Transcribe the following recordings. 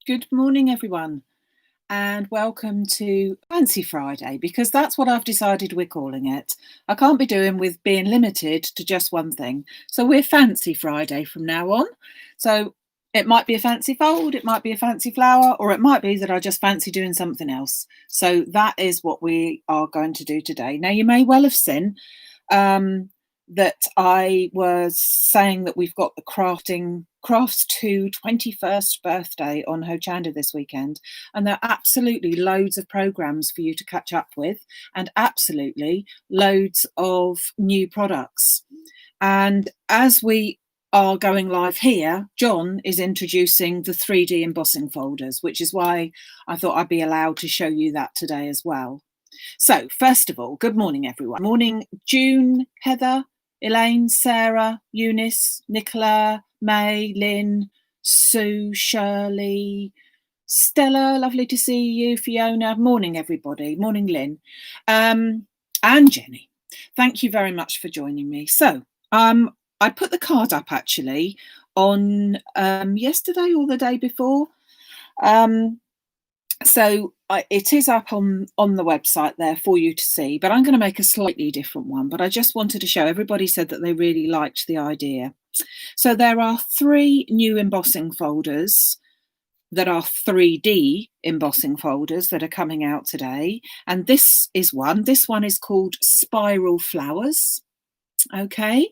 Good morning, everyone, and welcome to Fancy Friday, because that's what I've decided we're calling it. I can't be doing with being limited to just one thing. So we're Fancy Friday from now on. So it might be a fancy fold, it might be a fancy flower, or it might be that I just fancy doing something else. So that is what we are going to do today. Now, you may well have seen that I was saying that we've got the Crafts 2 21st birthday on Hochanda this weekend, and there are absolutely loads of programs for you to catch up with, and absolutely loads of new products. And as we are going live here, John is introducing the 3D embossing folders, which is why I thought I'd be allowed to show you that today as well. So, first of all, good morning, everyone. Morning, June, Heather, Elaine, Sarah, Eunice, Nicola, May, Lynn, Sue, Shirley, Stella, lovely to see you, Fiona. Morning, everybody. Morning, Lynn. And Jenny. Thank you very much for joining me. So, I put the card up actually on yesterday or the day before. It is up on the website there for you to see, but I'm going to make a slightly different one. But I just wanted to show, everybody said that they really liked the idea. So there are 3 new embossing folders that are 3D embossing folders that are coming out today. And this is one. This one is called Spiral Flowers. Okay.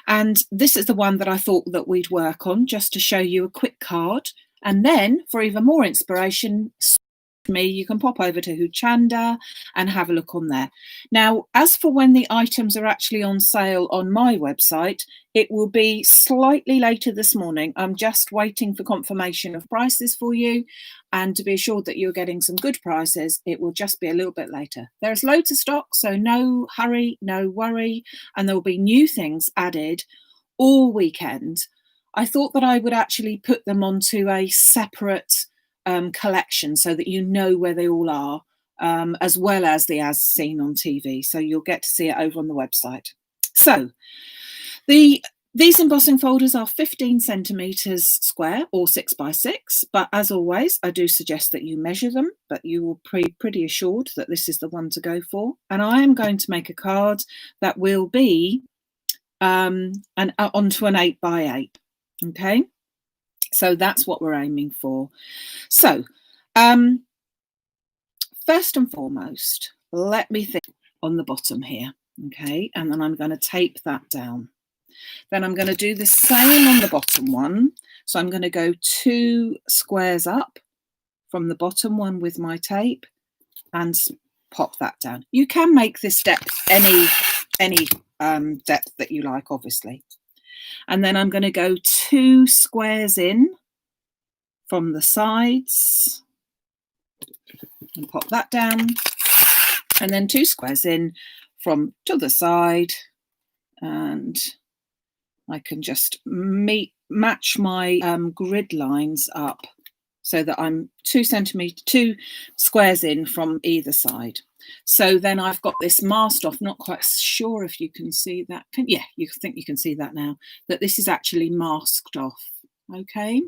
And this is the one that I thought that we'd work on, just to show you a quick card. And then for even more inspiration, me, you can pop over to Hochanda and have a look on there. Now, as for when the items are actually on sale on my website, it will be slightly later this morning. I'm just waiting for confirmation of prices for you, and to be assured that you're getting some good prices, it will just be a little bit later. There's loads of stock, so no hurry, no worry, and there will be new things added all weekend. I thought that I would actually put them onto a separate collection so that you know where they all are, as well as the as seen on TV. So you'll get to see it over on the website. So these embossing folders are 15 centimetres square or 6 by 6, but as always, I do suggest that you measure them, but you will be pretty assured that this is the one to go for. And I am going to make a card that will be onto an 8 by 8. Okay. So that's what we're aiming for. So, first and foremost, let me think on the bottom here, okay? And then I'm going to tape that down. Then I'm going to do the same on the bottom one. So I'm going to go 2 squares up from the bottom one with my tape and pop that down. You can make this depth any depth that you like, obviously. And then I'm going to go 2 squares in from the sides and pop that down, and then 2 squares in from to the side, and I can just match my grid lines up so that I'm 2 squares in from either side. So then I've got this masked off. Not quite sure if you can see that. Yeah, you think you can see that now, that this is actually masked off. Okay.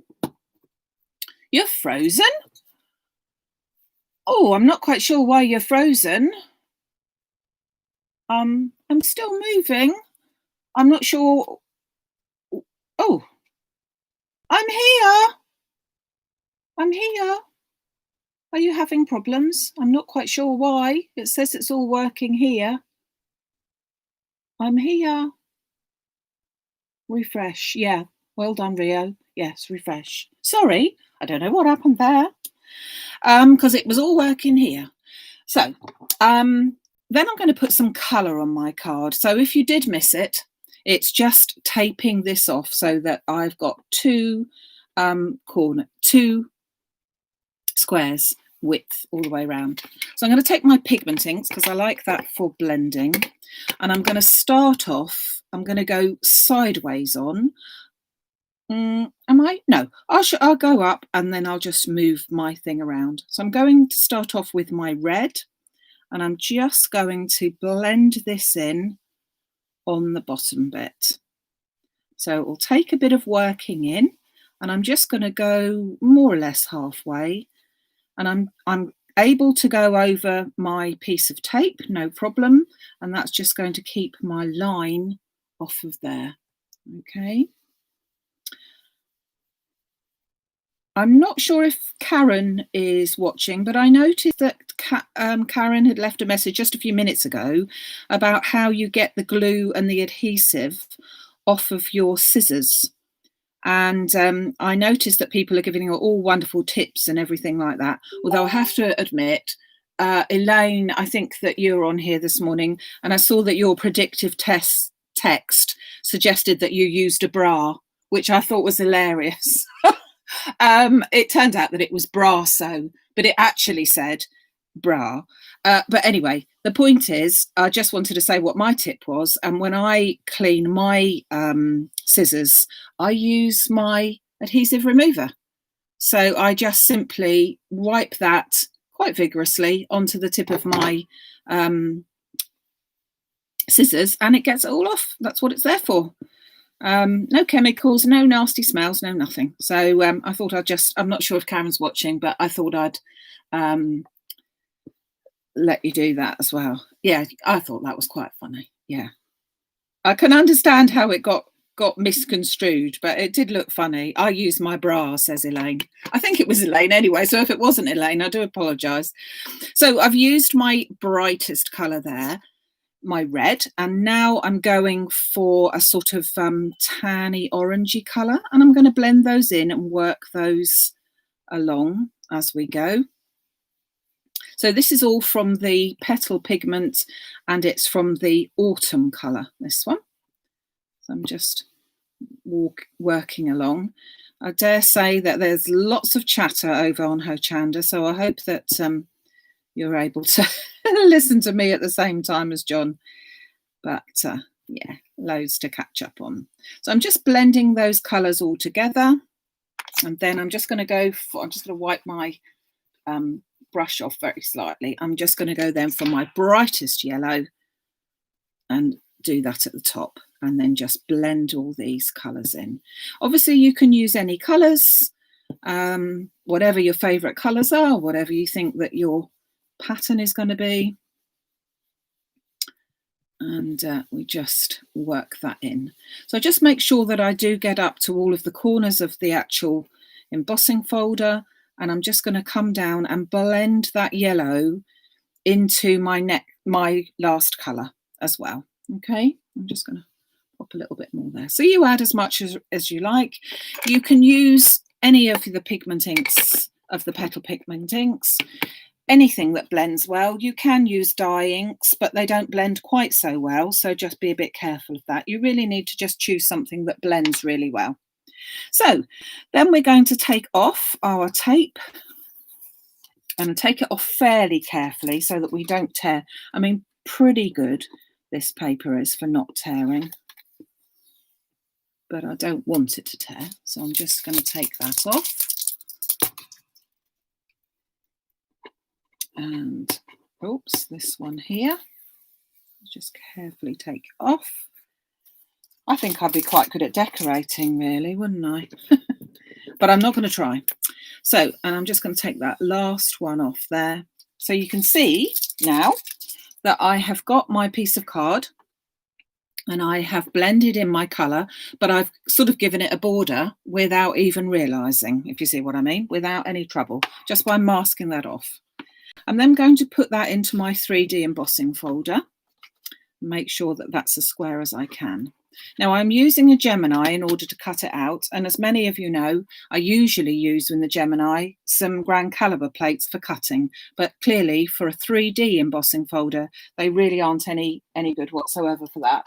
You're frozen? Oh, I'm not quite sure why you're frozen. I'm still moving. I'm not sure. Oh, I'm here. I'm here. Are you having problems? I'm not quite sure why. It says it's all working here. I'm here. Refresh. Yeah. Well done, Rio. Yes, refresh. Sorry, I don't know what happened there. Because it was all working here. So, then I'm going to put some colour on my card. So if you did miss it, it's just taping this off so that I've got 2 squares width all the way around. So I'm going to take my pigment inks because I like that for blending, and I'm going to start off. I'm going to go sideways on. Am I? No, I'll go up and then I'll just move my thing around. So I'm going to start off with my red, and I'm just going to blend this in on the bottom bit. So it will take a bit of working in, and I'm just going to go more or less halfway, and I'm able to go over my piece of tape, no problem, and that's just going to keep my line off of there. Okay. I'm not sure if Karen is watching, but I noticed that Karen had left a message just a few minutes ago about how you get the glue and the adhesive off of your scissors. And I noticed that people are giving all wonderful tips and everything like that. Although I have to admit, Elaine, I think that you're on here this morning, and I saw that your predictive text suggested that you used a bra, which I thought was hilarious. It turned out that it was Brasso, but it actually said bra. But anyway, the point is, I just wanted to say what my tip was. And when I clean my scissors, I use my adhesive remover. So I just simply wipe that quite vigorously onto the tip of my scissors, and it gets it all off. That's what it's there for. No chemicals, no nasty smells, no nothing. So I thought I'm not sure if Karen's watching, but I thought I'd let you do that as well. Yeah, I thought that was quite funny. Yeah. I can understand how it got misconstrued, but it did look funny. I used my bra, says Elaine. I think it was Elaine anyway, so if it wasn't Elaine, I do apologise. So I've used my brightest colour there, my red, and now I'm going for a sort of tanny orangey colour, and I'm going to blend those in and work those along as we go. So this is all from the Petal Pigment, and it's from the Autumn colour, this one. So I'm just working along. I dare say that there's lots of chatter over on Hochanda, so I hope that you're able to listen to me at the same time as John. But yeah, loads to catch up on. So I'm just blending those colours all together, and then I'm just going to wipe my brush off very slightly. I'm just going to go then for my brightest yellow and do that at the top, and then just blend all these colours in. Obviously you can use any colours, whatever your favourite colours are, whatever you think that your pattern is going to be, and we just work that in. So just make sure that I do get up to all of the corners of the actual embossing folder, and I'm just going to come down and blend that yellow into my last colour as well. Okay, I'm just going to pop a little bit more there. So you add as much as you like. You can use any of the pigment inks, of the Petal Pigment inks, anything that blends well. You can use dye inks, but they don't blend quite so well, so just be a bit careful of that. You really need to just choose something that blends really well. So then we're going to take off our tape and take it off fairly carefully so that we don't tear. I mean, pretty good this paper is for not tearing, but I don't want it to tear, so I'm just going to take that off. And oops, this one here, just carefully take off. I think I'd be quite good at decorating, really, wouldn't I? But I'm not going to try. So, and I'm just going to take that last one off there. So you can see now that I have got my piece of card and I have blended in my colour, but I've sort of given it a border without even realising, if you see what I mean, without any trouble, just by masking that off. I'm then going to put that into my 3D embossing folder, make sure that that's as square as I can. Now I'm using a Gemini in order to cut it out, and as many of you know, I usually use in the Gemini some Grand Caliber plates for cutting, but clearly for a 3D embossing folder they really aren't any good whatsoever for that.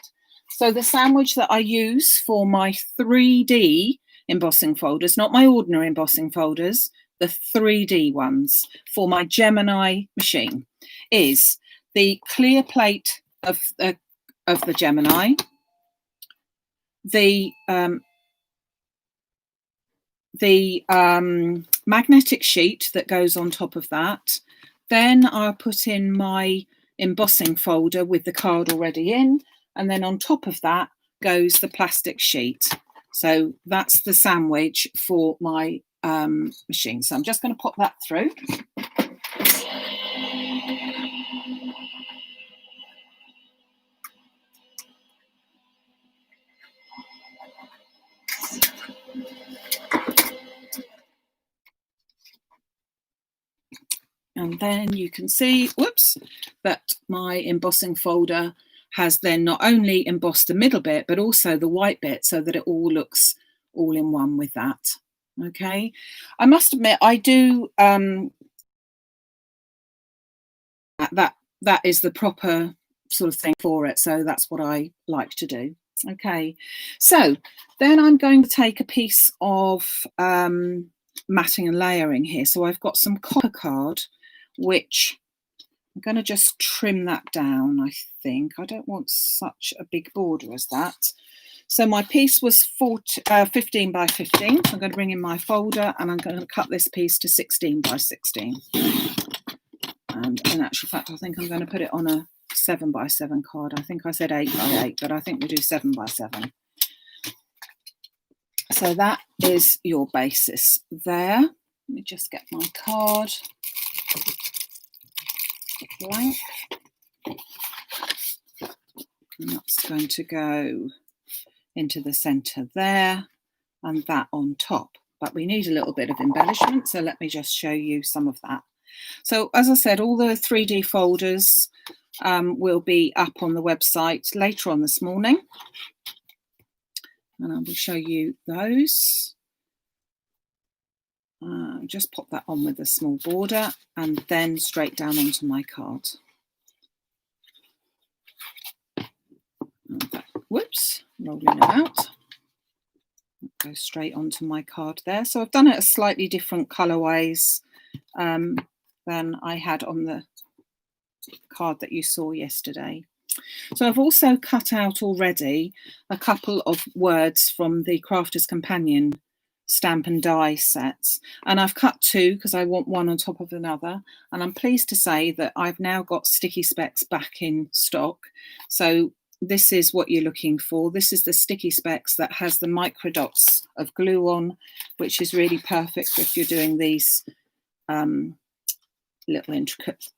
So the sandwich that I use for my 3D embossing folders, not my ordinary embossing folders, the 3D ones for my Gemini machine, is the clear plate of the Gemini, the magnetic sheet that goes on top of that. Then I'll put in my embossing folder with the card already in, and then on top of that goes the plastic sheet. So that's the sandwich for my machine. So I'm just going to pop that through. And then you can see, whoops, that my embossing folder has then not only embossed the middle bit, but also the white bit so that it all looks all in one with that. Okay. I must admit, I do, that is the proper sort of thing for it. So that's what I like to do. Okay. So then I'm going to take a piece of matting and layering here. So I've got some copper card, which I'm going to just trim that down, I think. I don't want such a big border as that. So my piece was 15 by 15. So I'm going to bring in my folder and I'm going to cut this piece to 16 by 16. And in actual fact, I think I'm going to put it on a 7 by 7 card. I think I said 8 by 8, but I think we'll do 7 by 7. So that is your basis there. Let me just get my card blank. And that's going to go into the centre there and that on top. But we need a little bit of embellishment, so let me just show you some of that. So as I said, all the 3D folders will be up on the website later on this morning. And I will show you those. Just pop that on with a small border and then straight down onto my card. Whoops, rolling it out. Go straight onto my card there. So I've done it a slightly different colourways than I had on the card that you saw yesterday. So I've also cut out already a couple of words from the Crafter's Companion stamp and die sets, and I've cut 2 because I want one on top of another, and I'm pleased to say that I've now got Sticky Specs back in stock. So this is what you're looking for. This is the Sticky Specs that has the micro dots of glue on, which is really perfect if you're doing these little intricate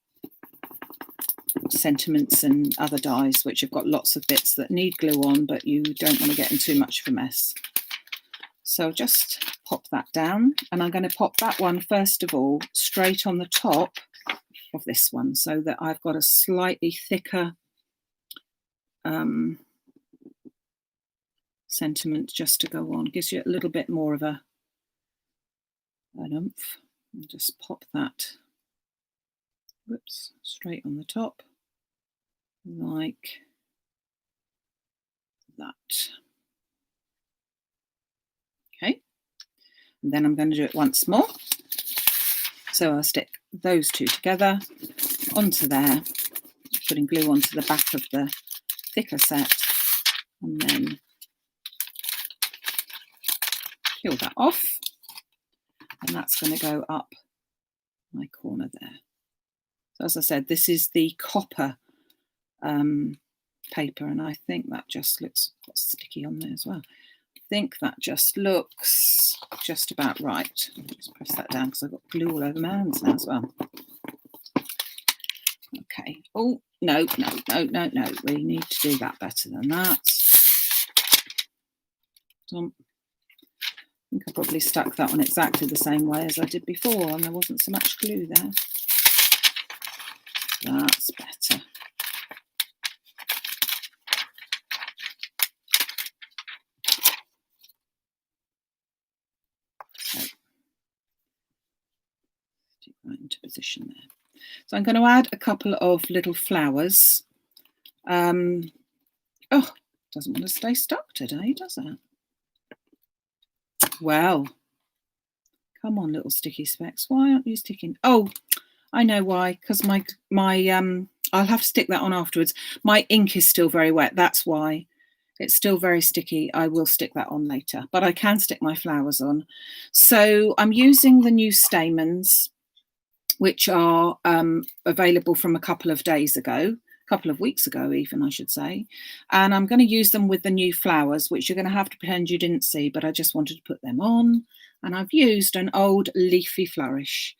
sentiments and other dies which have got lots of bits that need glue on, but you don't want to get in too much of a mess. So just pop that down, and I'm going to pop that one first of all straight on the top of this one so that I've got a slightly thicker sentiment just to go on. Gives you a little bit more of an oomph. And just pop that, whoops, straight on the top like that. Okay, and then I'm going to do it once more. So I'll stick those 2 together onto there, putting glue onto the back of the thicker set, and then peel that off, and that's going to go up my corner there. So as I said, this is the copper paper, and I think that just looks sticky on there as well. I think that just looks just about right. Just press that down because I've got glue all over my hands now as well. Okay. Oh, no. We need to do that better than that. I think I probably stuck that one exactly the same way as I did before, and there wasn't so much glue there. That's better. So, stick right into position there. So I'm going to add a couple of little flowers. Oh, doesn't want to stay stuck today, does it? Well, come on, little Sticky Specs. Why aren't you sticking? Oh, I know why. Because my I'll have to stick that on afterwards. My ink is still very wet. That's why. It's still very sticky. I will stick that on later, but I can stick my flowers on. So I'm using the new stamens, which are available from a couple of days ago, couple of weeks ago even, I should say. And I'm going to use them with the new flowers, which you're going to have to pretend you didn't see, but I just wanted to put them on. And I've used an old leafy flourish.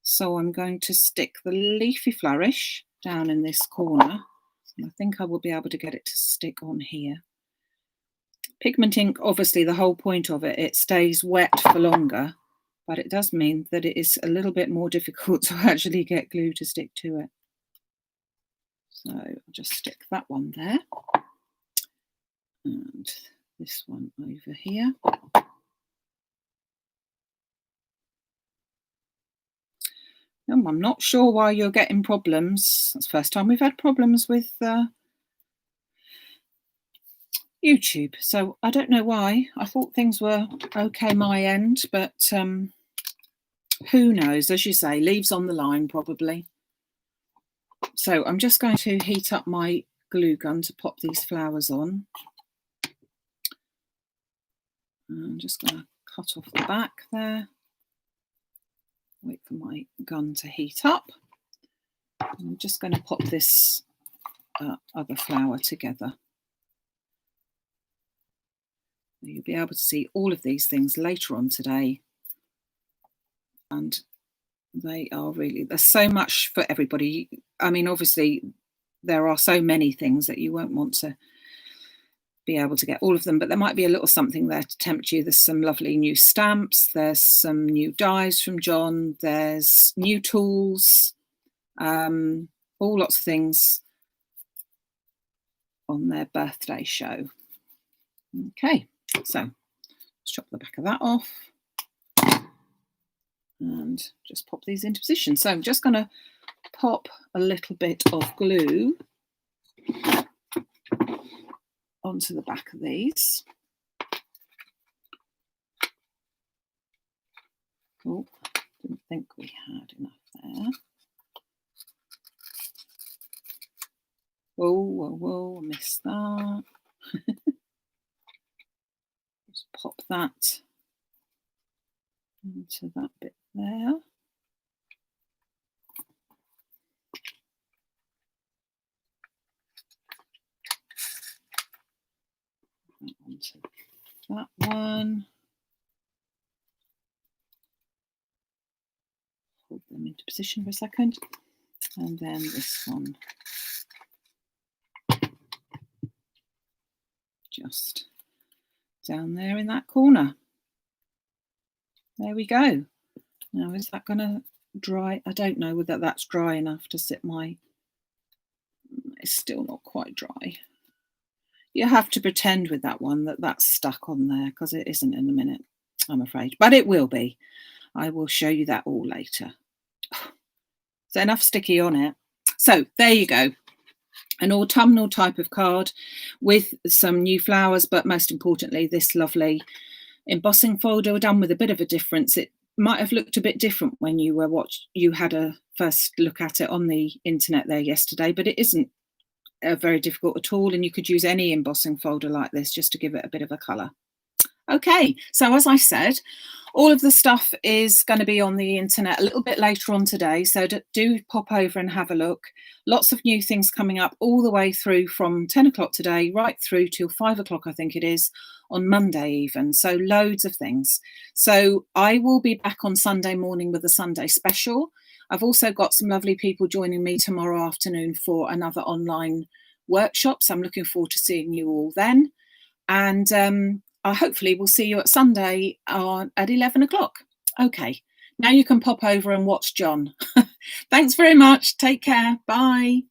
So I'm going to stick the leafy flourish down in this corner. And I think I will be able to get it to stick on here. Pigment ink, obviously the whole point of it, it stays wet for longer, but it does mean that it is a little bit more difficult to actually get glue to stick to it. So I'll just stick that one there. And this one over here. I'm not sure why you're getting problems. That's the first time we've had problems with YouTube. So I don't know why. I thought things were okay my end, but who knows? As you say, leaves on the line probably. So I'm just going to heat up my glue gun to pop these flowers on. I'm just going to cut off the back there. Wait for my gun to heat up. I'm just going to pop this other flower together. You'll be able to see all of these things later on today. And they are really, there's so much for everybody. I mean, obviously, there are so many things that you won't want to be able to get all of them, but there might be a little something there to tempt you. There's some lovely new stamps, there's some new dies from John, there's new tools, all lots of things on their birthday show. Okay, so let's chop the back of that off and just pop these into position. So I'm just going to pop a little bit of glue onto the back of these. Oh, didn't think we had enough there. Whoa, I missed that. Just pop that into that bit there. Onto that one. Hold them into position for a second. And then this one. Just down there in that corner. There we go. Now, is that going to dry? I don't know whether that's dry enough to sit my... It's still not quite dry. You have to pretend with that one that that's stuck on there, because it isn't in a minute, I'm afraid. But it will be. I will show you that all later. There's enough sticky on it. So there you go. An autumnal type of card with some new flowers, but most importantly, this lovely embossing folder done with a bit of a difference. It might have looked a bit different when you were you had a first look at it on the internet there yesterday, but it isn't very difficult at all, and you could use any embossing folder like this just to give it a bit of a colour. Okay, so as I said, all of the stuff is going to be on the internet a little bit later on today, so do pop over and have a look. Lots of new things coming up all the way through from 10 o'clock today right through till 5 o'clock, I think it is, on Monday even, so loads of things. So I will be back on Sunday morning with a Sunday special. I've also got some lovely people joining me tomorrow afternoon for another online workshop, so I'm looking forward to seeing you all then. And I hopefully will see you at Sunday at 11 o'clock. Okay, now you can pop over and watch John. Thanks very much. Take care. Bye.